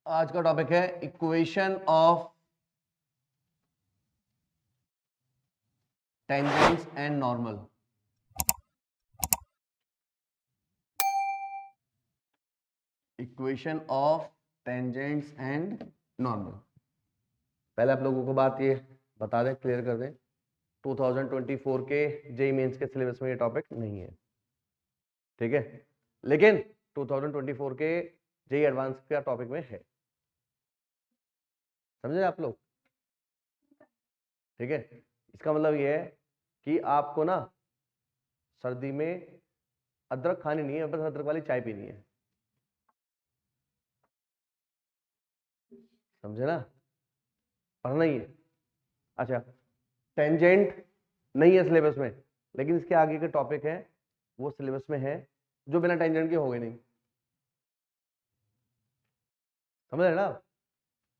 आज का टॉपिक है equation of tangents and normal. Equation of tangents and normal. पहले आप लोगों को बात ये बता दें, क्लियर कर दें, 2024 के जेईई मेंस के सिलेबस में ये टॉपिक नहीं है, ठीक है, लेकिन 2024 के जेईई एडवांस का टॉपिक में है। समझे आप लोग? ठीक है, इसका मतलब ये है कि आपको ना सर्दी में अदरक खानी नहीं है, बस अदरक वाली चाय पीनी है। समझे ना? पढ़ना ही है। अच्छा, टेंजेंट नहीं है सिलेबस में, लेकिन इसके आगे के टॉपिक है वो सिलेबस में है, जो बिना टेंजेंट के हो गए नहीं। समझ रहे ना?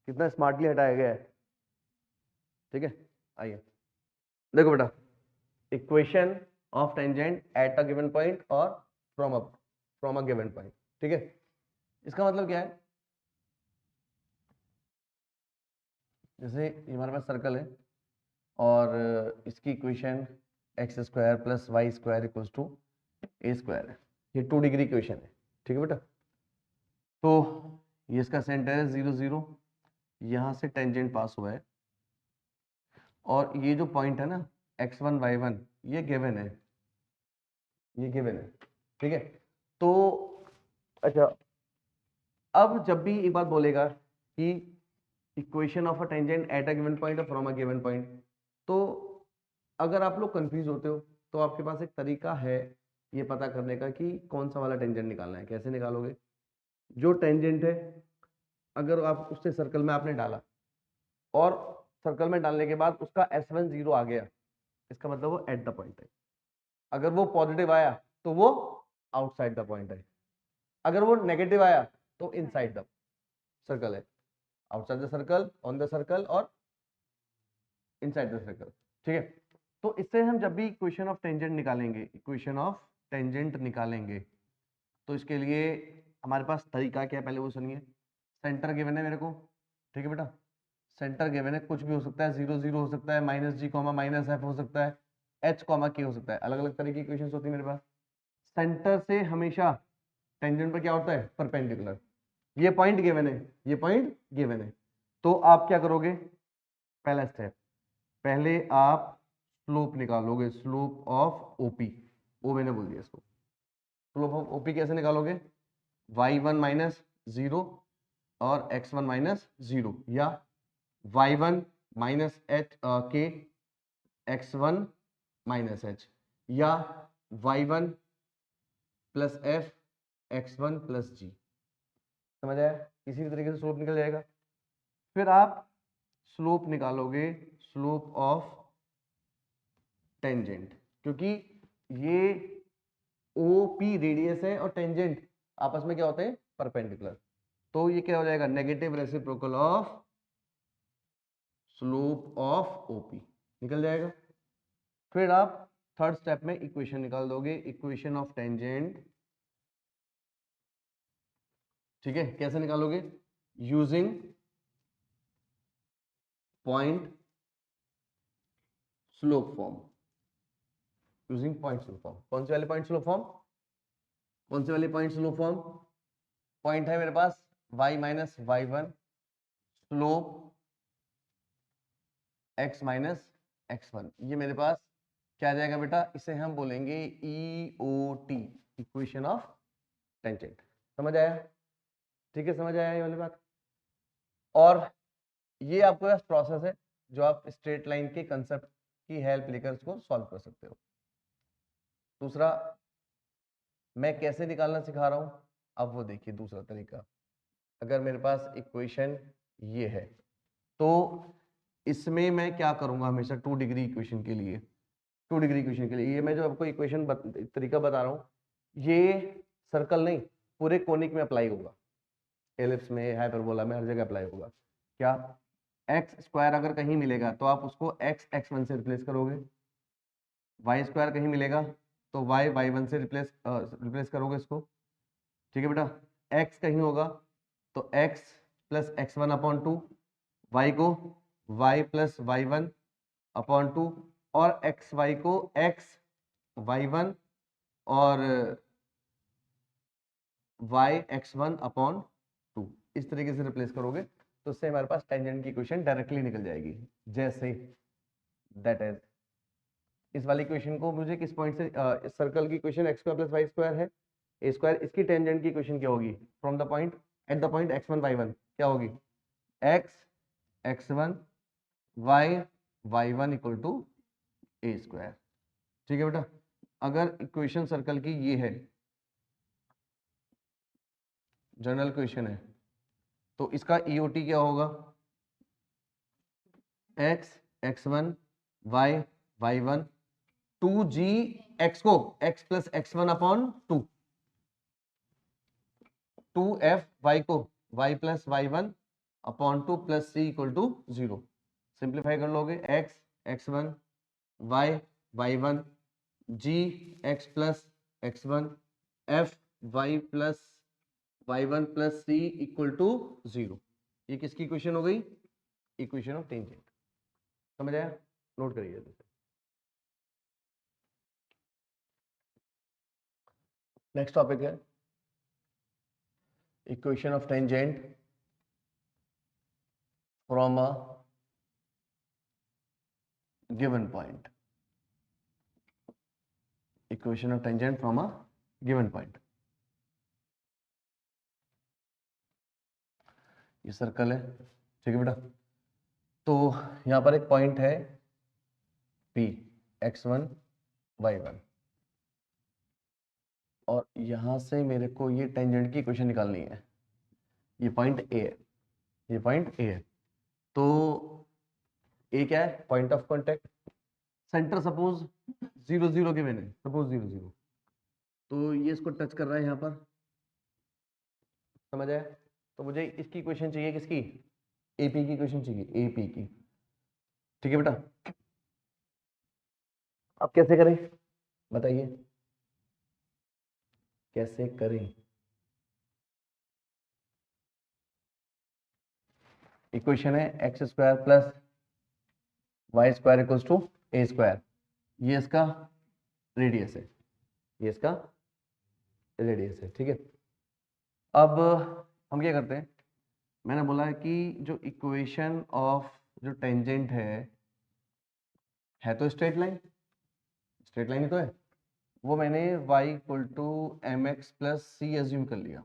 कितना स्मार्टली हटाया गया है। ठीक है, आइए देखो बेटा, equation of tangent at a given point और फ्रॉम अ गिवन पॉइंट। ठीक है, इसका मतलब क्या है? जैसे ये हमारे पास सर्कल है और इसकी equation x square plus y square equals to a square है। ये 2 डिग्री इक्वेशन है। ठीक है बेटा, तो ये इसका सेंटर है 0 0, यहाँ से टेंजेंट पास हुआ है और ये जो पॉइंट है ना x1 y1, ये गिवन है, ये गिवन है। ठीक है, तो अच्छा, अब जब भी एक बात बोलेगा कि equation of a tangent at a given point और फ्रॉम अ गिवन पॉइंट, तो अगर आप लोग कंफ्यूज होते हो तो आपके पास एक तरीका है ये पता करने का कि कौन सा वाला टेंजेंट निकालना है। कैसे निकालोगे? जो टेंजेंट है, अगर आप उससे सर्कल में आपने डाला और सर्कल में डालने के बाद उसका S1 0 आ गया, इसका मतलब वो एट द पॉइंट है। अगर वो पॉजिटिव आया तो वो आउटसाइड द पॉइंट है, अगर वो नेगेटिव आया तो इनसाइड द सर्कल है। Outside the circle, on the circle और इनसाइड द सर्कल। ठीक है, तो इससे हम जब भी इक्वेशन ऑफ टेंजेंट निकालेंगे, इक्वेशन ऑफ टेंजेंट निकालेंगे, तो इसके लिए हमारे पास तरीका क्या है पहले वो सुनिए। सेंटर गिवन है मेरे को, ठीक है बेटा, सेंटर गिवन है, कुछ भी हो सकता है, 0 0 हो सकता है, माइनस जी कॉमा माइनस एफ हो सकता है, एच कॉमा के हो सकता है, अलग अलग तरह की इक्वेशंस होती है मेरे पास। सेंटर से हमेशा टेंजेंट पर क्या होता है? परपेंडिकुलर। ये पॉइंट गिवन है, ये पॉइंट गिवन है, तो आप क्या करोगे? पहला स्टेप, पहले आप स्लोप निकालोगे, स्लोप ऑफ ओपी। वो मैंने बोल दिया इसको। स्लोप ऑफ ओपी कैसे निकालोगे? y1 माइनस 0 और x1 माइनस 0, या y1 माइनस एच के x1 माइनस एच, या y1 plus F x1 plus जी। समझ आया? किसी भी तरीके से स्लोप निकल जाएगा। फिर आप स्लोप निकालोगे, स्लोप ऑफ टेंजेंट, क्योंकि ये ओपी रेडियस है और टेंजेंट आपस में क्या होते हैं? परपेंडिकुलर। तो ये क्या हो जाएगा? Negative reciprocal of slope of OP निकल जाएगा। फिर आप थर्ड स्टेप में इक्वेशन निकाल दोगे, इक्वेशन ऑफ टेंजेंट। ठीक है, कैसे निकालोगे? Using point slope form, using point slope form. कौन से वाले पॉइंट स्लोप फॉर्म? कौन से वाले पॉइंट स्लोप फॉर्म? पॉइंट है मेरे पास y minus y one, slope x minus x1। ये मेरे पास क्या आ जाएगा बेटा? इसे हम बोलेंगे EOT, इक्वेशन ऑफ टेंजेंट। समझ आया? ठीक है, समझ आया ये वाली बात? और ये आपके पास प्रोसेस है जो आप स्ट्रेट लाइन के कंसेप्ट की हेल्प लेकर इसको सॉल्व कर सकते हो। दूसरा, मैं कैसे निकालना सिखा रहा हूं, अब वो देखिए दूसरा तरीका। अगर मेरे पास इक्वेशन ये है, तो इसमें मैं क्या करूंगा हमेशा 2 डिग्री इक्वेशन के लिए, 2 डिग्री इक्वेशन के लिए ये मैं जो आपको इक्वेशन तरीका बता रहा हूं, ये सर्कल नहीं, पूरे कोनिक में अप्लाई होगा, एलिप्स में, हाइपरबोला में, हर जगह अप्लाई होगा। क्या? एक्स स्क्वायर अगर कहीं मिलेगा तो आप उसको एक्स x1 से रिप्लेस करोगे, वाई स्क्वायर कहीं मिलेगा तो वाई y1 से रिप्लेस करोगे इसको। ठीक है बेटा, x कहीं होगा तो x plus x1 upon 2, y को y प्लस y1 अपॉन 2 और xy को x y1 और y x1 अपॉन 2 इस तरीके से रिप्लेस करोगे तो उससे हमारे पास टेंजेंट की इक्वेशन डायरेक्टली निकल जाएगी। जैसे दैट इज इस वाली इक्वेशन को मुझे किस पॉइंट से सर्कल की equation x square plus y square है ए स्क्वायर, इसकी टेंजेंट की इक्वेशन क्या होगी from the point at the point x1 y1 क्या होगी x x1 y y1 equal to a square. ठीक है बेटा, अगर इक्वेशन सर्कल की ये है जनरल इक्वेशन है तो इसका ईओटी क्या होगा x x1 y y1 2g x को x plus x1 upon 2 2f y को y plus y1 upon 2 plus c equal to 0। Simplify कर लोगे x x1 y y1 g x plus x1 f y plus y1 plus c equal to 0। ये किसकी equation हो गई equation of tangent. समझ आया, note करिए। नेक्स्ट टॉपिक है equation of tangent from a given point. Equation of tangent from a given point. ये circle है, ठीक है बेटा। तो यहां पर एक पॉइंट है P x1 y1 और यहां से मेरे को ये टेंजेंट की इक्वेशन निकालनी है। ये पॉइंट A है, ये पॉइंट A है। तो A क्या है point of contact. Centre suppose 0 0 के मैंने सपोज 0 0 तो ये इसको टच कर रहा है यहां पर। समझ आया, तो मुझे इसकी इक्वेशन चाहिए किसकी AP की इक्वेशन चाहिए AP की। ठीक है बेटा, अब कैसे करें बताइए कैसे करें। इक्वेशन है x square plus y square equals to a square. ये इसका रेडियस है, ये इसका रेडियस है। ठीक है, अब हम क्या करते हैं, मैंने बोला है कि जो इक्वेशन ऑफ जो टेंजेंट है तो स्ट्रेट लाइन, स्ट्रेट लाइन ही तो है। वो मैंने y equal to M x plus c assume कर लिया,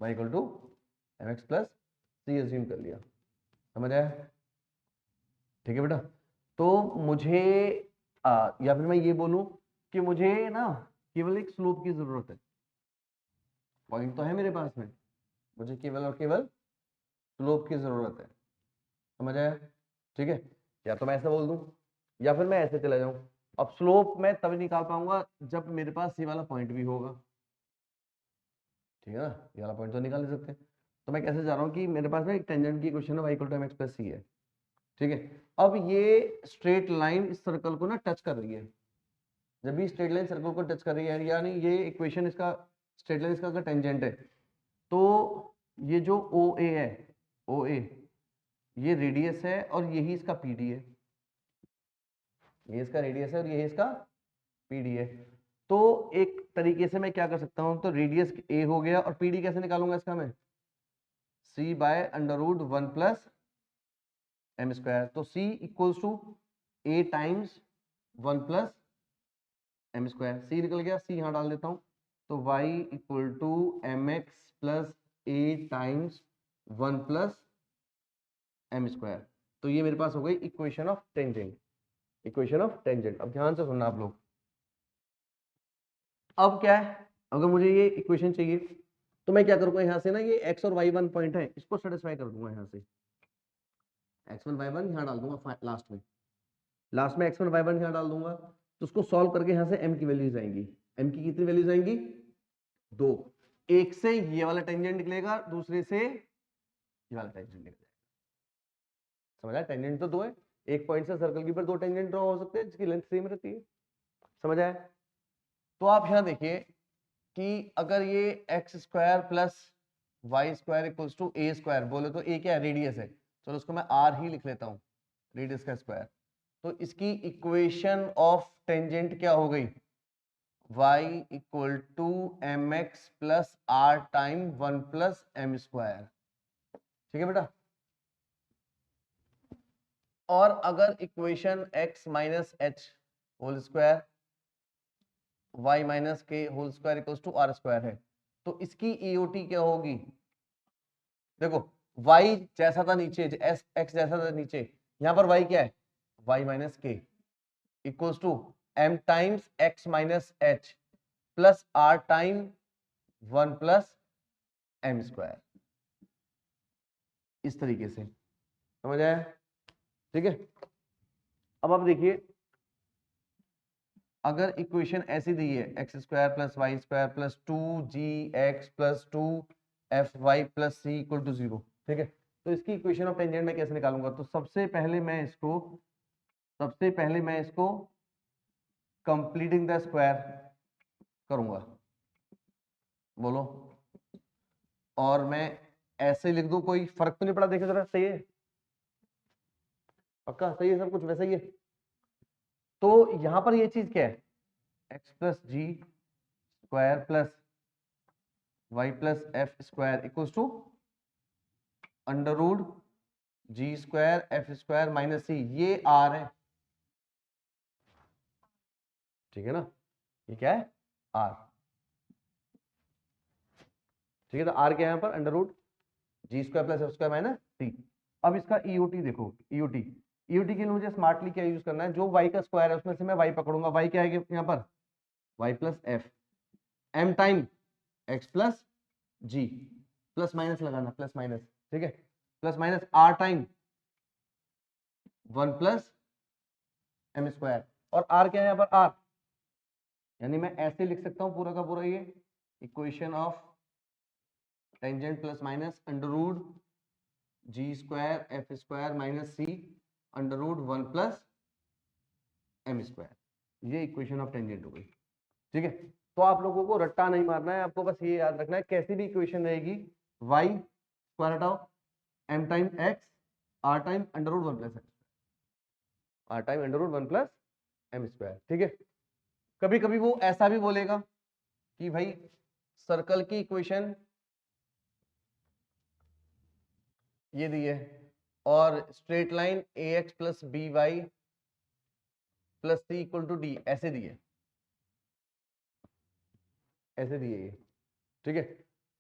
y equal to M x plus c assume कर लिया। समझ आया, ठीक है बेटा। तो मुझे या फिर मैं ये बोलूं कि मुझे ना केवल एक स्लोप की जरूरत है। पॉइंट तो है मेरे पास में, मुझे केवल और केवल स्लोप की जरूरत है। समझ आया, ठीक है। या तो मैं ऐसा बोल दूं या फिर मैं ऐसे चला जाऊं। अब स्लोप मैं तब निकाल पाऊंगा जब मेरे पास ये वाला पॉइंट भी होगा। ठीक है ना, ये वाला पॉइंट तो निकाल नहीं सकते। तो मैं कैसे जा रहा हूँ कि मेरे पास में एक टेंजेंट की इक्वेशन है y equal to mx plus c है। ठीक है, अब ये स्ट्रेट लाइन इस सर्कल को ना टच कर रही है। जब भी स्ट्रेट लाइन सर्कल को टच कर रही है यानी ये इक्वेशन इसका स्ट्रेट लाइन इसका अगर टेंजेंट है तो ये जो OA है OA ये रेडियस है और यही इसका PD है। ये इसका रेडियस है और यही इसका PD है। तो एक तरीके से मैं क्या कर सकता हूं, तो रेडियस A हो गया और PD कैसे निकालूंगा इसका मैं C by under root 1 plus M square. तो C equals to A times 1 plus M square. C निकल गया, C यहां डाल देता हूं। तो y equal to M x plus a times 1 plus M square. तो ये मेरे पास हो गई equation of tangent, equation of tangent. अब ध्यान से सुनना आप लोग। अब क्या है, अगर मुझे ये इक्वेशन चाहिए तो मैं क्या करूंगा, यहाँ से ना ये x और y1 पॉइंट है इसको सेटिस्फाई कर दूंगा। यहाँ से x1 y1 यहाँ डाल दूंगा लास्ट में, लास्ट में x1 y1 यहाँ डाल दूंगा। तो उसको सॉल्व करके यहाँ से m की वैल्यूज आएंगी। m की कितनी वैल्यूज आएंगी, 2। एक से ये वाला टेंजेंट निकलेगा, दूसरे से ये वाला टेंजेंट निकलेगा। समझ आया, टेंजेंट तो 2 है, एक पॉइंट से सर्कल के ऊपर 2 टेंजेंट ड्रॉ हो सकते हैं जिसकी लेंथ सेम रहती है। समझ आया, तो आप यहाँ देखिए कि अगर ये x square plus y square equals to a square, बोले तो ए क्या है, रेडियस है, चलो उसको मैं आर ही लिख लेता हूँ, रेडियस का स्क्वायर। तो इसकी इक्वेशन ऑफ टेंजेंट क्या हो गई, y equal to M x plus are time 1 plus M square. ठीक है बेटा। और अगर equation x minus H whole square y minus K whole square equals to R square है, तो इसकी ईओटी क्या होगी, देखो y जैसा था नीचे, x जैसा था नीचे, यहां पर y क्या है, y minus k equals to m times x minus h plus are time 1 plus M square, इस तरीके से, समझ आया। ठीक है। अब आप देखिए, अगर इक्वेशन ऐसी दी है x square plus y square plus 2gx plus 2fy plus c equal to 0, ठीक है, तो इसकी इक्वेशन ऑफ टेंजेंट मैं कैसे निकालूंगा, तो सबसे पहले मैं इसको कंप्लीटिंग द स्क्वायर करूंगा, बोलो, और मैं ऐसे लिख दूं, कोई फर्क तो नहीं पड़ा, देखे जरा, सही है, पक्का सही है, सब कुछ वैसा ही है। तो यहां पर ये चीज क्या है, X plus G square plus Y plus F square equals to under root ji square F square minus C, ये आर है, ठीक है ना, ये क्या है, आर। ठीक है, तो आर क्या है यहाँ पर, अंडर रूट जी square plus F square minus C. अब इसका ईओटी देखो, ईओटी के लिए मुझे स्मार्टली क्या यूज करना है, जो वाई का स्क्वायर है उसमें से मैं वाई पकड़ूंगा, वाई क्या है यहाँ पर, Y plus F, M time X plus G, plus minus लगाना, प्लस माइनस, ठीक है, plus minus R time 1 plus M square, और आर क्या है यहाँ पर, आर, यानी मैं ऐसे लिख सकता हूं पूरा का पूरा, ये equation of tangent plus minus under root ji square F square minus c under root 1 plus M square, ये इक्वेशन ऑफ टेंजेंट हो गई। ठीक है, तो आप लोगों को रट्टा नहीं मारना है, आपको बस ये याद रखना है, कैसी भी इक्वेशन रहेगी, वाई स्क्वायर हटाओ, m time x, r time under root 1 plus x, r time under root 1 plus M square. ठीक है, कभी कभी वो ऐसा भी बोलेगा कि भाई सर्कल की इक्वेशन ये दी है और straight line a x plus b y plus c equal to d, ऐसे दिए, ऐसे दिए ये। ठीक है,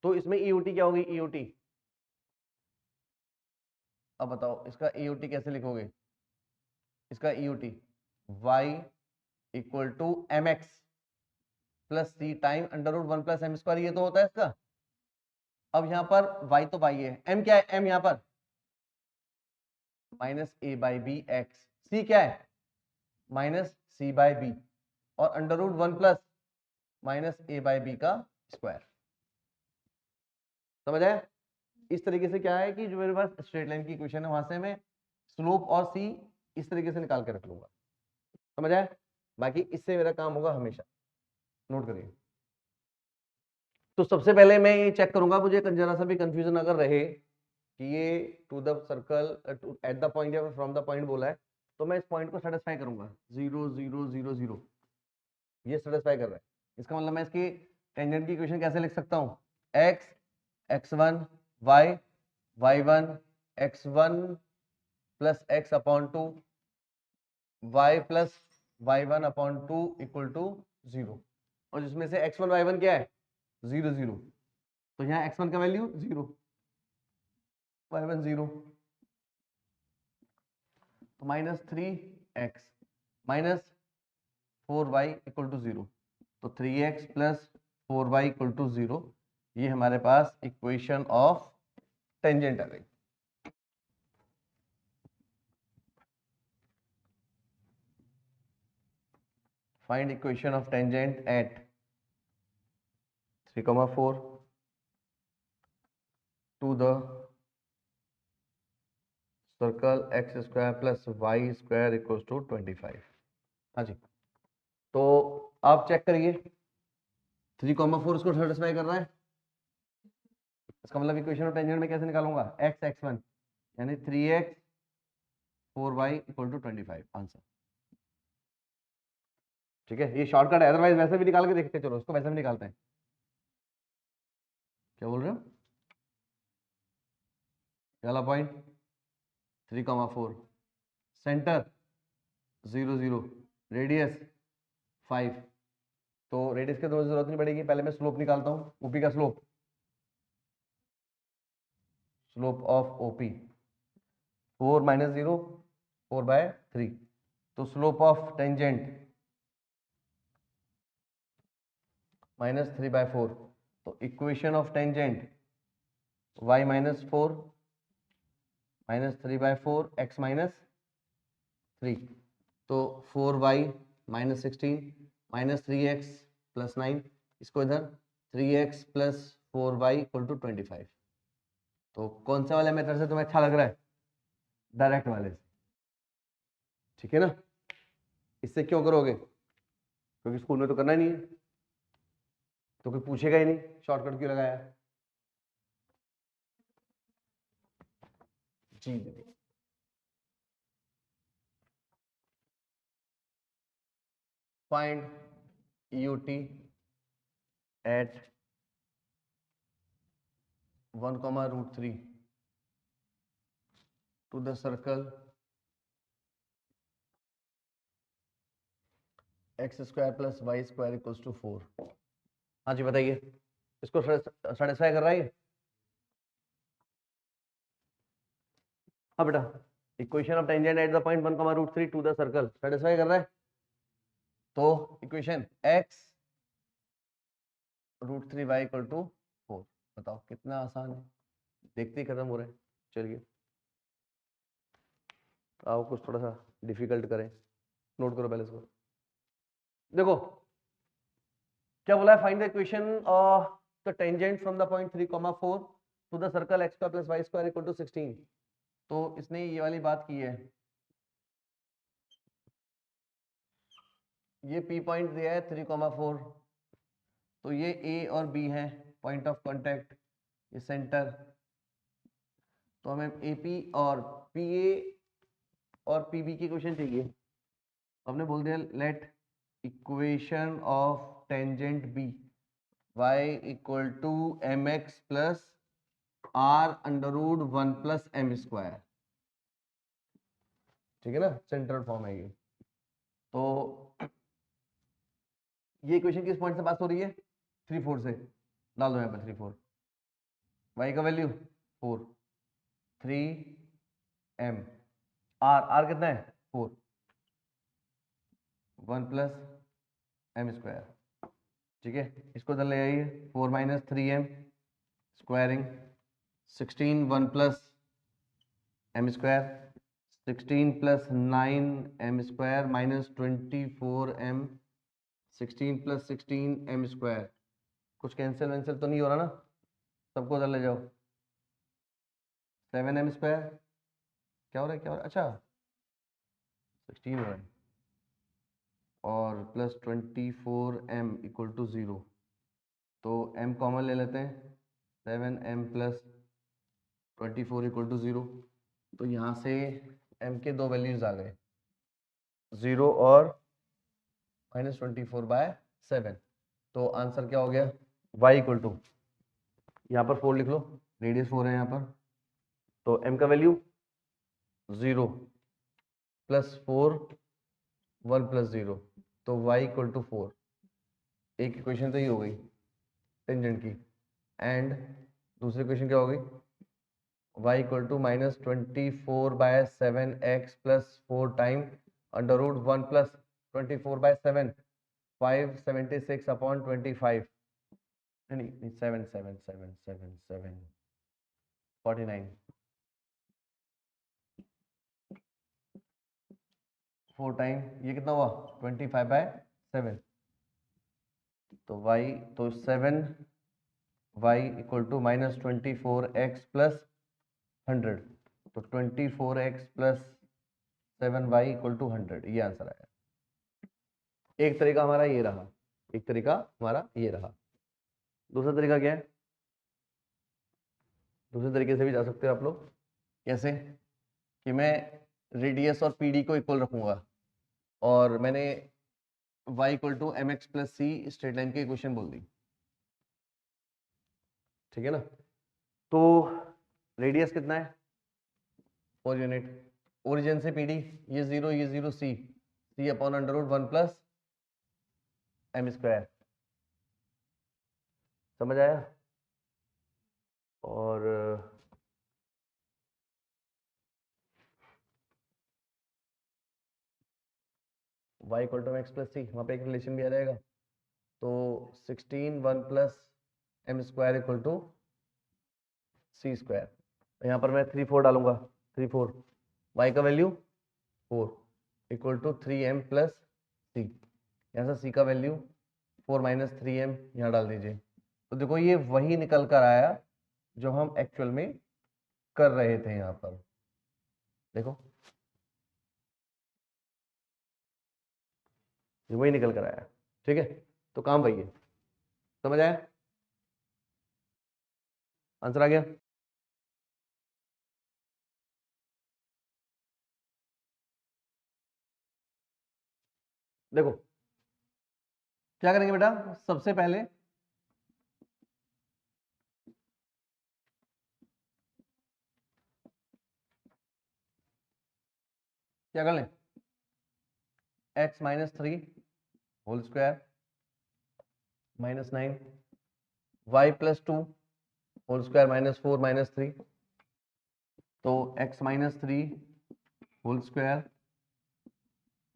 तो इसमें ईओटी क्या होगी, ईओटी, अब बताओ इसका ईओटी कैसे लिखोगे, इसका EOT y equal to M x plus c time under root 1 plus M square, ये तो होता है इसका। अब यहां पर y तो y है, m क्या है, m यहां पर minus a by b x, c क्या है माइनस सी बाई बी, और under root 1 plus minus a by b का स्क्वायर, समझ आया। इस तरीके से क्या है कि जो मेरे पास स्ट्रेट लाइन की इक्वेशन है वहां से मैं स्लोप और सी इस तरीके से निकाल के रख लूंगा, समझ आया। बाकी इससे मेरा काम होगा हमेशा, नोट करिए। तो सबसे पहले मैं ये चेक करूंगा, मुझे जरा सा भी कंफ्यूजन अगर रहे कि ये to the circle at the point या फ्रॉम द पॉइंट बोला है, तो मैं इस पॉइंट को सेटिस्फाई करूंगा, 0 0 0 0, ये सेटिस्फाई कर रहा है, इसका मतलब मैं इसकी टेंजेंट की इक्वेशन कैसे लिख सकता हूँ, x x1 y y1 x1 plus x upon 2 y plus y1 upon 2 equal to 0, और जिसमें से x1 y1 क्या है 0 0, तो यहाँ x1 का वैल्यू 0, y1 0, तो minus 3x minus 4y equal to 0, तो 3x plus 4y equal to 0, ये हमारे पास इक्वेशन ऑफ टेंजेंट आ गई। Find equation of tangent at 3,4 to the circle x square plus y square equal to 25। हाँ जी, तो आप चेक करिए 3,4 इसको सेटिस्फाई कर रहा है, इसका मतलब इक्वेशन ऑफ टेंजेंट में कैसे निकालूंगा, x x1 यानी 3x 4y equal to 25 answer. ठीक है, ये शॉर्टकट है, अदरवाइज वैसे भी निकाल के देखते हैं। चलो इसको वैसे भी निकालते हैं। क्या बोल रहे हो, पहला पॉइंट 3,4, सेंटर 0 0, रेडियस 5। तो रेडियस की तो जरूरत नहीं पड़ेगी, पहले मैं स्लोप निकालता हूँ। ओपी का slope, slope of OP 4 minus 0 4/3। तो स्लोप ऑफ टेंजेंट -3/4। तो equation of tangent y -4 -3/4 x -3। तो 4y -16 -3x + 9, इसको इधर 3x + 4y = 25। तो कौन सा वाला मेथड से तुम्हें अच्छा लग रहा है, डायरेक्ट वाले से, ठीक है ना। इससे क्यों करोगे, क्योंकि स्कूल में तो करना ही नहीं है, तो कोई पूछेगा ही नहीं शॉर्टकट क्यों लगाया। जी दीदी, find ut at 1, √3 to the circle x² + y² = 4। हाँ जी बताइए, इसको सेटिस्फाई कर रहा है ये। हाँ बेटा, equation of tangent at the point 1, √3 to the circle satisfy कर रहा है। तो इक्वेशन x √3y = 4। बताओ कितना आसान है, देखते ही खत्म हो रहे हैं। चलिए आओ कुछ थोड़ा सा डिफिकल्ट करें, नोट करो पहले इसको। देखो क्या बोला है, find the equation of the tangent from the point 3,4 to the circle x² + y² = 16। तो इसने ये वाली बात की है, ये P पॉइंट दिया है 3,4, तो ये A और B है पॉइंट ऑफ कांटेक्ट, ये सेंटर। तो हमें AP और PA और PB की इक्वेशन चाहिए। हमने बोल दिया let equation of tangent B y = mx + r√1 + m²। ठीक है ना, सेंट्रल फॉर्म है ये। तो ये इक्वेशन किस पॉइंट से पास हो रही है, 3 4 से। डाल दो यहाँ पर 3 4, y का वैल्यू 4, 3 m, r कितना है 4, 1 + m²। ठीक है, इसको इधर ले आइए, 4 - 3m squaring 16, 1 + m², 16 + 9m² -24m, 16 + 16m²। कुछ कैंसिल वैंसिल तो नहीं हो रहा ना, सबको उधर ले जाओ। 7m², क्या हो रहा है, क्या हो रहा है, अच्छा 16 हो रहा है, और +24m = 0। तो m कॉमन ले लेते हैं, 7m + 24 = 0। तो यहाँ से m के दो वैल्यूज आ गए, 0 और -24/7। तो आंसर क्या हो गया, y = यहाँ पर 4 लिख लो, रेडियस 4 है यहाँ पर। तो m का वैल्यू 0 + 4 1 + 0, तो y = 4। एक इक्वेशन तो ये हो गई टेंजेंट की, एंड दूसरी इक्वेशन क्या हो गई, y = -24/7x + 4 टाइम √1 + 24/7, 576/25। नहीं 7 7 7 7 7 49, 4 टाइम ये कितना हुआ 25/7। तो y, तो 7y = -24x + 100, तो 24x + 7y = 100, ये आंसर आया। एक तरीका हमारा ये रहा, एक तरीका हमारा ये रहा। दूसरा तरीका क्या है, दूसरे तरीके से भी जा सकते हो आप लोग। कैसे कि मैं रेडियस और पीडी को इक्वल रखूंगा और मैंने y equal to M x plus c straight line की इक्वेशन बोल दी, ठीक है ना। तो रेडियस कितना है 4 यूनिट, ओरिजिन से पीडी ये 0 c upon under root 1 plus M square, समझ आया। और y equal to x plus c, वहाँ पे एक रिलेशन भी आ जाएगा। तो 16 1 plus M square equal to c square. यहाँ पर मैं 3 4 डालूंगा, 3 4, y का value 4 equal to 3m plus c. यहाँ से c का वैल्यू 4 माइनस 3m यहाँ डाल दीजिए। तो देखो ये वही निकल कर आया जो हम एक्चुअल में कर रहे थे यहाँ पर, देखो ये वही निकल कर आया, ठीक है। तो काम वही है, समझ आया, आंसर आ गया। देखो क्या करेंगे बेटा, सबसे पहले क्या कर लें, x minus 3 whole square minus 9 y plus 2 whole square minus 4 minus 3, तो x minus 3 whole square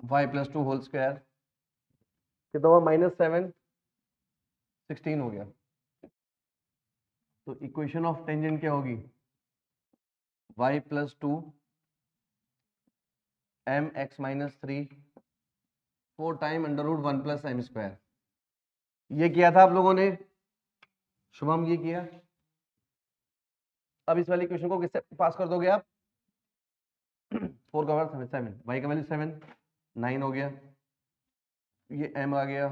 y plus 2 whole square कितना हुआ माइनस 7 16 हो गया। तो इक्वेशन ऑफ टेंजेंट क्या होगी, y plus 2 m x minus 3 4 time under root 1 plus M square. ये किया था आप लोगों ने, शुभम ये किया। अब इस वाली क्वेश्चन को किससे पास कर दोगे आप, 4 का वर्ग 7, y का वैल्यू 7 9 हो गया, ये m आ गया,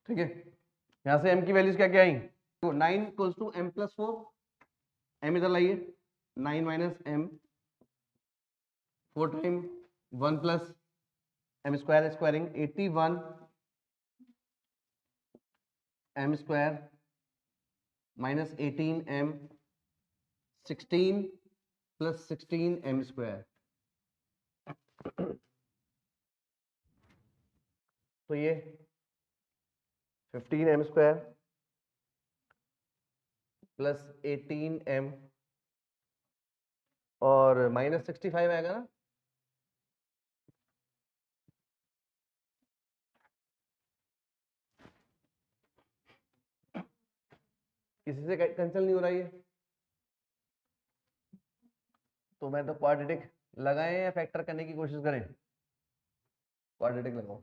ठीक है। यहां से m की वैल्यूज क्या क्या आई, तो 9 equals to m plus 4, m इधर लाइए 9 minus m 4 time 1 plus m square squaring 81 m square minus 18 m 16 plus 16 m square. तो ये 15 m स्क्वायर प्लस 18 m और माइनस 65 आएगा ना, किसी से कैंसिल नहीं हो रहा है। तो मैं तो क्वाड्रेटिक लगाएं या फैक्टर करने की कोशिश करें, क्वाड्रेटिक लगाओ।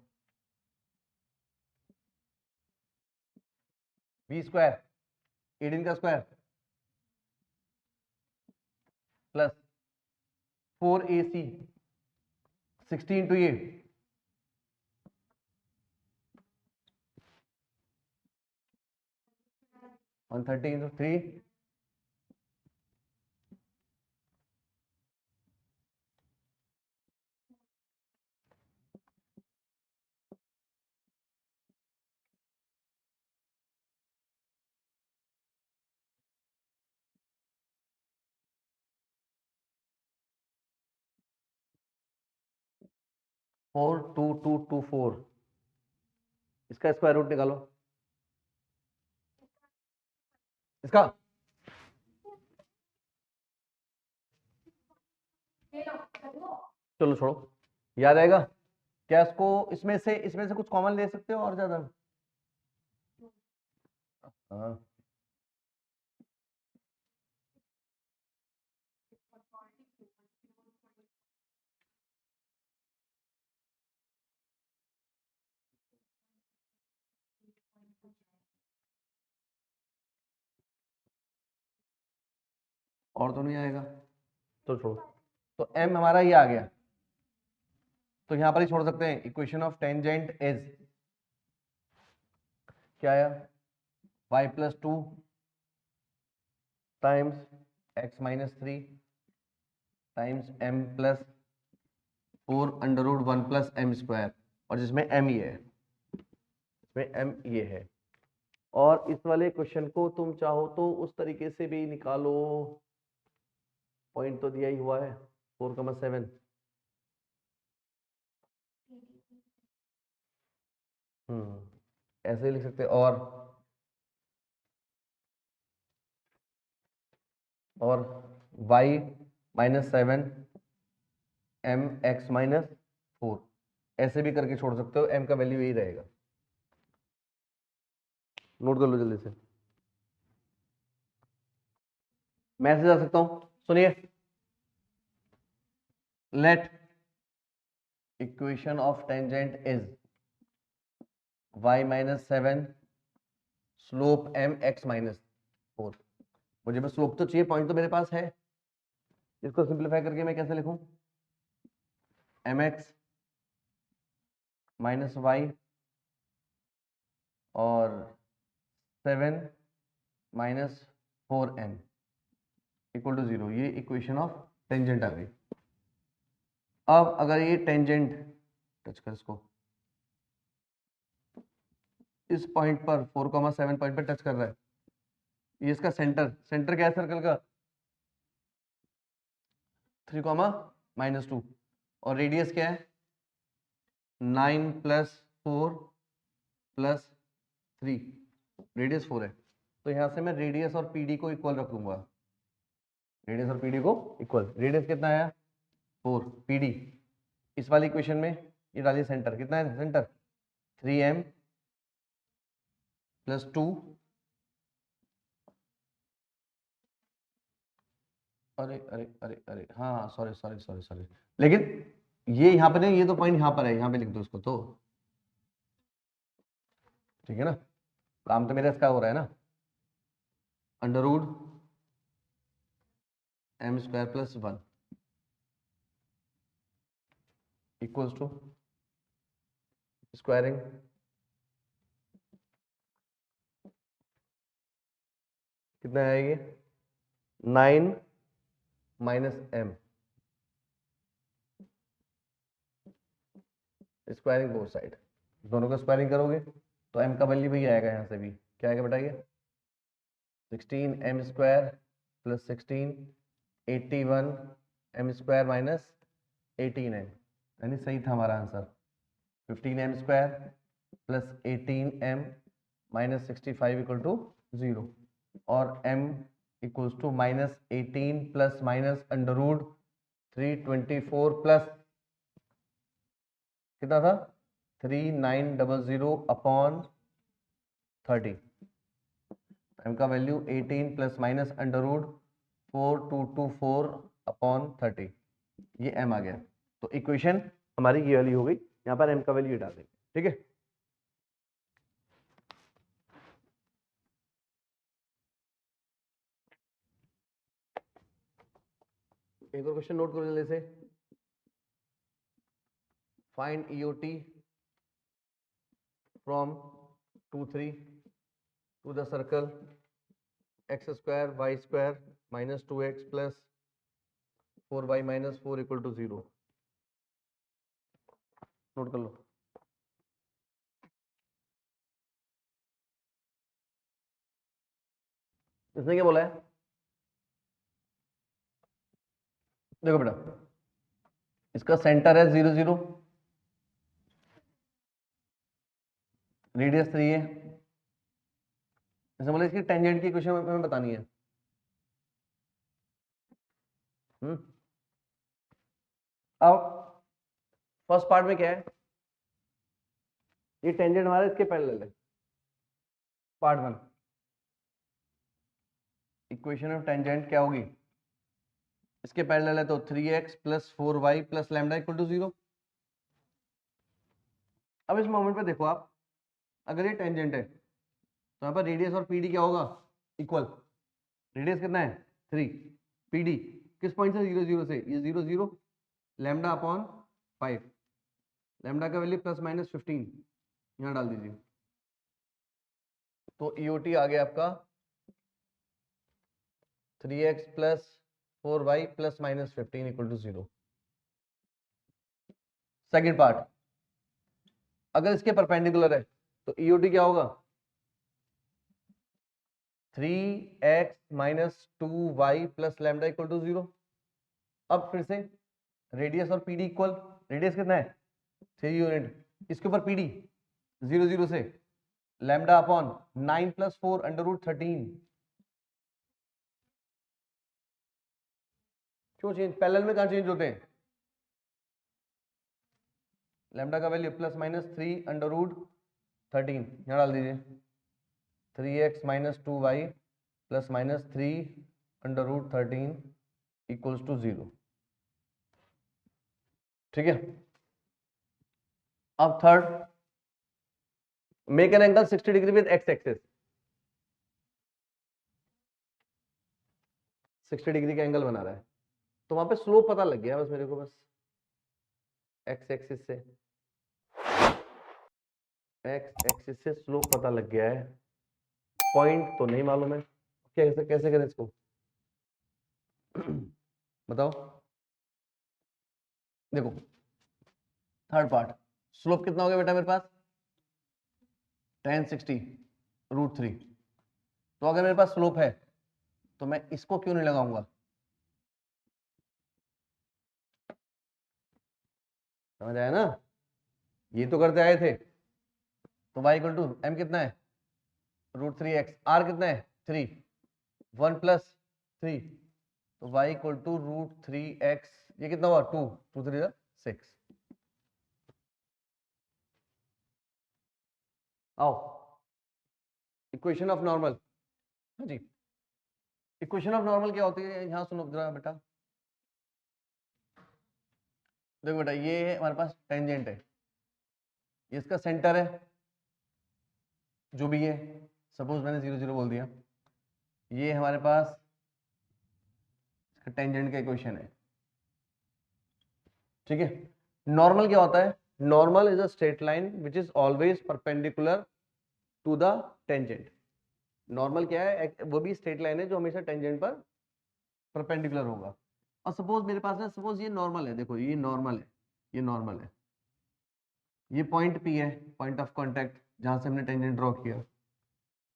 बी स्क्वायर 18 का स्क्वायर प्लस 4ac 16 टू ये 130 into 3 4 2 2 2 4, इसका स्क्वायर रूट निकालो, इसका चलो छोड़ो, याद आएगा क्या इसको, इसमें से कुछ कॉमन ले सकते हो और ज्यादा, हाँ और तो नहीं आएगा, तो छोड़ो। तो m हमारा ये आ गया, तो यहां पर ही छोड़ सकते हैं। इक्वेशन ऑफ टेंजेंट इज क्या आया, y plus 2 times x minus 3 times m plus 4 under root 1 plus m square, और जिसमें m ये है, इसमें m ये है। और इस वाले क्वेश्चन को तुम चाहो तो उस तरीके से भी निकालो, पॉइंट तो दिया ही हुआ है 4,7। ऐसे ही लिख सकते हैं। और y minus 7 m x minus 4, ऐसे भी करके छोड़ सकते हो, m का वैल्यू यही रहेगा। नोट कर लो जल्दी से, मैं ऐसे जा सकता हूं, सुनिए। Let equation of tangent is y minus 7 slope m x minus 4। मुझे बस स्लोप तो चाहिए, पॉइंट तो मेरे पास है। इसको सिंप्लीफाई करके मैं कैसे लिखूं, mx माइनस वाई और 7 माइनस 4m इक्वल टू 0। ये इक्वेशन ऑफ टेंजेंट आ गई। अब अगर ये टेंजेंट टच कर इसको, इस पॉइंट पर 4,7 पॉइंट पर टच कर रहा है, ये इसका सेंटर, सेंटर क्या है सर्कल का, 3,-2, और रेडियस क्या है 9 प्लस 4 प्लस 3, रेडियस 4 है। तो यहां से मैं रेडियस और पीडी को इक्वल रख लूंगा, रेडियस और पीडी को इक्वल। रेडियस कितना आया 4, पीडी इस वाली इक्वेशन में ये डालिए, सेंटर कितना है, सेंटर 3m प्लस 2, अरे अरे अरे अरे हाँ, सॉरी सॉरी सॉरी सॉरी, लेकिन ये यहाँ पे नहीं, ये तो पॉइंट यहाँ पर है, यहाँ पे लिख दो इसको तो, ठीक है ना, काम तो मेरा इसका हो रहा है ना, under root m square plus 1 equals to squaring, कितना आएगी 9 minus m, squaring both side, दोनों का स्क्वायरिंग करोगे तो m का वैल्यू भी आएगा, यहाँ से भी क्या आएगा बताइए, 16m square plus 16, 81 m square minus 18m, यानी सही था हमारा answer, 15m square plus 18m minus 65 equal to 0, और m equals to minus 18 plus minus under root 324 plus कितना था 3900 अपॉन 30, m का value 18 plus minus under root 4224 upon 30, ये m आ गया। तो इक्वेशन हमारी ये वाली हो गई, यहाँ पर m का वैल्यू डाल देंगे, ठीक है। एक और क्वेश्चन नोट करो जल्दी से, find EOT from 2 3 to the circle x square y square minus 2x plus 4y minus 4 equal to 0। Note कर लो, इसने क्या बोला है, देखो बेटा, इसका सेंटर है 0 0, रेडियस 3 है, इसने बोला इसकी टेंजेंट की इक्वेशन हमें बतानी है। अब फर्स्ट पार्ट में क्या है, ये टेंजेंट हमारा इसके पैरेलल है, पार्ट 1, इक्वेशन ऑफ टेंजेंट क्या होगी, इसके पैरेलल है तो 3x plus 4y plus lambda equal to 0। अब इस मोमेंट पे देखो आप, अगर ये टेंजेंट है तो यहाँ पर रेडियस और पीडी क्या होगा, इक्वल, रेडियस कितना है 3, पीडी किस पॉइंट से 0 0 से, ये 0 0, लैम्डा अपॉन 5, लैम्डा का वैल्यू प्लस माइनस 15 यहाँ डाल दीजिए, तो EOT आ गया आपका 3x plus 4y plus minus 15 equal to 0। Second part, अगर इसके परपेंडिकुलर है तो EOT क्या होगा 3x minus 2y plus lambda equal to 0। अब फिर से रेडियस और PD इक्वल, रेडियस कितना है 3 यूनिट, इसके ऊपर PD 0 0 से lambda upon 9 plus 4 under root 13। क्यों चेंज, पैरेलल में कहां चेंज होते हैं, लैम्डा का value plus minus 3 under root 13 यहां डाल दीजिए, 3x minus 2y plus minus 3 under root 13 equals to 0। ठीक है, अब third, make an angle 60 degree with x axis. 60 degree का एंगल बना रहा है, तो वहां पे स्लोप पता लग गया बस मेरे को, बस एक्स एक्सिस से, एक्स एक्सिस से स्लोप पता लग गया है, पॉइंट तो नहीं मालूम है, कैसे कैसे करें इसको बताओ। देखो थर्ड पार्ट, स्लोप कितना हो गया बेटा मेरे पास tan 60 रूट 3। तो अगर मेरे पास स्लोप है तो मैं इसको क्यों नहीं लगाऊंगा, समझ आया ना, ये तो करते आए थे। तो y इक्वल टू m कितना है रूट 3x, r कितना है 3, 1 प्लस 3, तो y equal to root 3x, ये कितना हुआ 2, 2 3 6। आओ इक्वेशन ऑफ नॉर्मल, हाँ जी, इक्वेशन ऑफ नॉर्मल क्या होती है, यहां सुनो जरा बेटा। देखो बेटा ये है हमारे पास टेंजेंट है, ये इसका सेंटर है जो भी है, सपोज मैंने 0 0 बोल दिया, ये हमारे पास टेंजेंट का इक्वेशन है। ठीक है, नॉर्मल क्या होता है, normal is a straight line which is always perpendicular to the tangent. Normal क्या है, वो भी स्ट्रेट लाइन है जो हमेशा टेंजेंट पर परपेंडिकुलर होगा। और सपोज मेरे पास है, सपोज ये नॉर्मल है, देखो ये नॉर्मल है, ये नॉर्मल है, ये पॉइंट P है, पॉइंट ऑफ कांटेक्ट जहां से हमने टेंजेंट ड्रॉ किया।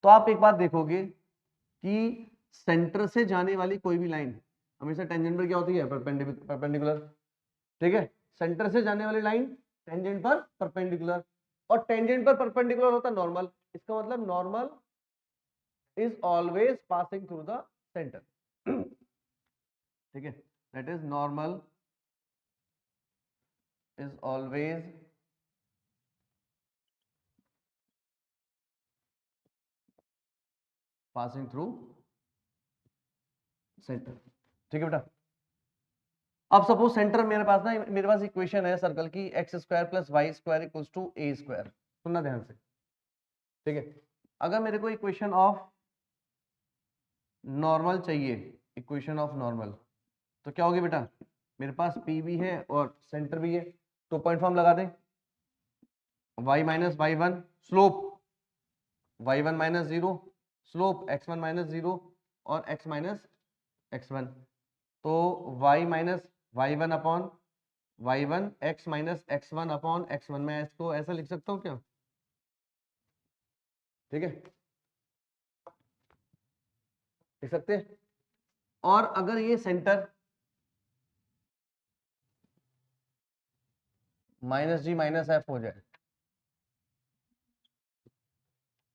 तो आप एक बात देखोगे कि सेंटर से जाने वाली कोई भी लाइन हमेशा टेंजेंट पर क्या होती है परपेंडिकुलर। ठीक है, सेंटर से जाने वाली लाइन टेंजेंट पर परपेंडिकुलर, और टेंजेंट पर परपेंडिकुलर होता है नॉर्मल, इसका मतलब normal is always passing through the centre. ठीक है, that is normal is always passing through centre. ठीक है बेटा, अब सपोज सेंटर मेरे पास ना, मेरे पास इक्वेशन है सर्कल की x square plus y square equals to a square, सुनना ध्यान से। ठीक है, अगर मेरे को इक्वेशन ऑफ नॉर्मल चाहिए, इक्वेशन ऑफ नॉर्मल, तो क्या होगी बेटा, मेरे पास पी भी है और सेंटर भी है, तो पॉइंट फॉर्म लगा दें, y minus y one, slope y1 minus 0, slope x1 minus 0 और x माइनस x1, तो y minus y1 upon y1, x minus x1 upon x1, मैं इसको ऐसा लिख सकता हूँ क्या, ठीक है लिख सकते हैं। और अगर ये सेंटर माइनस जी माइनस एफ हो जाए,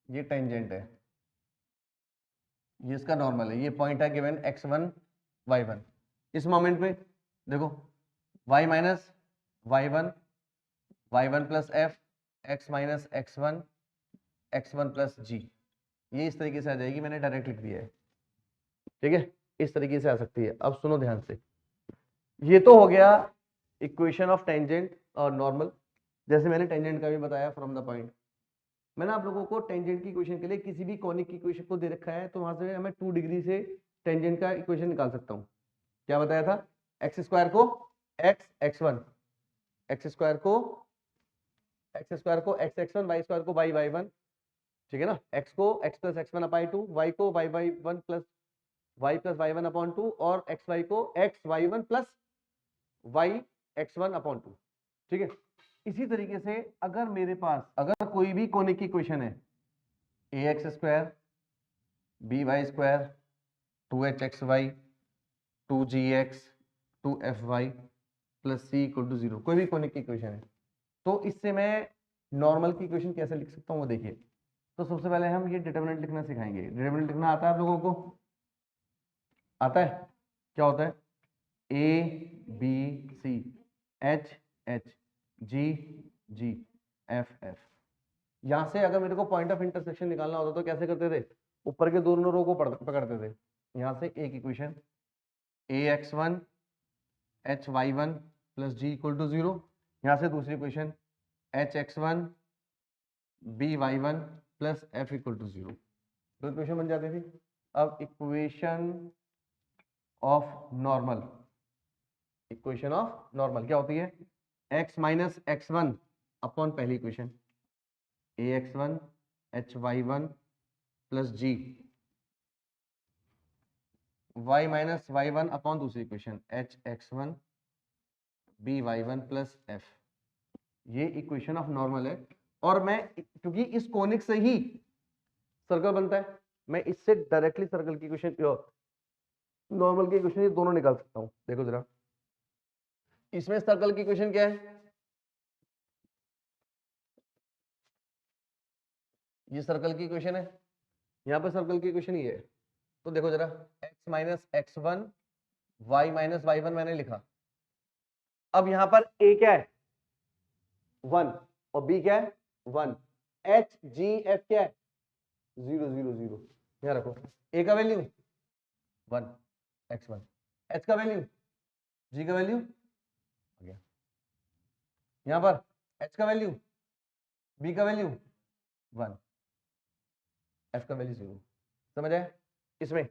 ये टेंजेंट है, ये इसका नॉर्मल है, ये पॉइंट है गिवन x1 y1, इस मोमेंट में देखो y minus y1, y1 plus f, x minus x1, x1 plus g, ये इस तरीके से आ जाएगी, मैंने डायरेक्ट लिख दिया है। ठीक है, इस तरीके से आ सकती है। अब सुनो ध्यान से, ये तो हो गया इक्वेशन ऑफ टेंजेंट और नॉर्मल, जैसे मैंने टेंजेंट का भी बताया फ्रॉम द पॉइंट। मैंने आप लोगों को टेंजेंट की इक्वेशन के लिए किसी भी कॉनिक की इक्वेशन को दे रखा है, तो वहां से हमें 2 डिग्री से टेंजेंट का इक्वेशन निकाल सकता हूँ। क्या बताया था, एक्स स्क्वायर को एक्स x1, एक्स स्क्वायर को x x x1, y square को वाई y1, ठीक है ना, x को x plus x one upon two, y को y by one plus y one upon two, और एक्स वाई को x y one plus y x one upon two. ठीक है, इसी तरीके से अगर मेरे पास अगर कोई भी कोनिक की इक्वेशन है a x square b y square 2hxy 2gx 2fy plus c equal to 0, कोई भी कोनिक की इक्वेशन है, तो इससे मैं नॉर्मल की इक्वेशन कैसे लिख सकता हूँ वो देखिए। तो सबसे पहले हम ये डिटरमिनेंट लिखना सिखाएंगे। डिटरमिनेंट लिखना आता है आप लोगों को? आता है? क्या होता है? A b c h h g g f f. यहां से अगर मेरे को पॉइंट ऑफ इंटरसेक्शन निकालना होता तो कैसे करते थे? ऊपर के दोनों रो को पकड़ते थे। यहां से एक equation a x one h y one plus g equal to 0, यहां से दूसरी equation h x one b y one plus f equal to 0, तो इक्वेशन बन जाती थी। अब equation of normal, equation of normal क्या होती है? x minus x one upon पहली equation a x one h y one plus g y minus y one upon दूसरी equation h x one b y one plus f. ये equation of normal है, और मैं क्योंकि इस conic से ही circle बनता है, मैं इससे डायरेक्टली सर्कल की इक्वेशन नॉर्मल की इक्वेशन ये दोनों निकाल सकता हूं। देखो जरा, इसमें सर्कल की इक्वेशन क्या है? ये सर्कल की इक्वेशन है, यहां पे सर्कल की इक्वेशन ये है। तो देखो जरा, x minus x one y minus y one मैंने लिखा। अब यहां पर a क्या है? 1, और b क्या है? 1। h g f क्या है? 0 0 0। यहां रखो, a का वैल्यू 1 x1, h का वैल्यू g का वैल्यू आ गया। यहां पर h का वैल्यू b का वैल्यू 1, f का वैल्यू 0। समझ आए? इसमें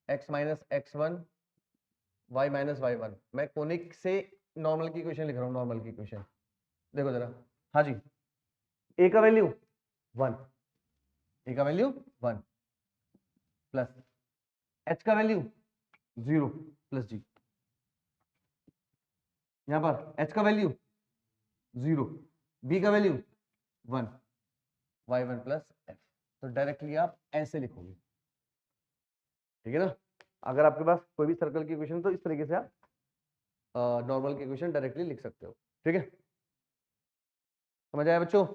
x minus x one y minus y one, मैं कोनिक से नॉर्मल की इक्वेशन लिख रहा हूं, नॉर्मल की इक्वेशन। देखो जरा, हाँ जी, a का वैल्यू 1, a का वैल्यू 1 प्लस h का वैल्यू 0 प्लस g, यहां पर h का वैल्यू 0, b का value 1 y one plus f. तो डायरेक्टली आप ऐसे लिखोगे, ठीक है ना। अगर आपके पास कोई भी सर्कल की इक्वेशन तो इस तरीके से आप नॉर्मल की इक्वेशन डायरेक्टली लिख सकते हो। ठीक है, समझ आया बच्चों?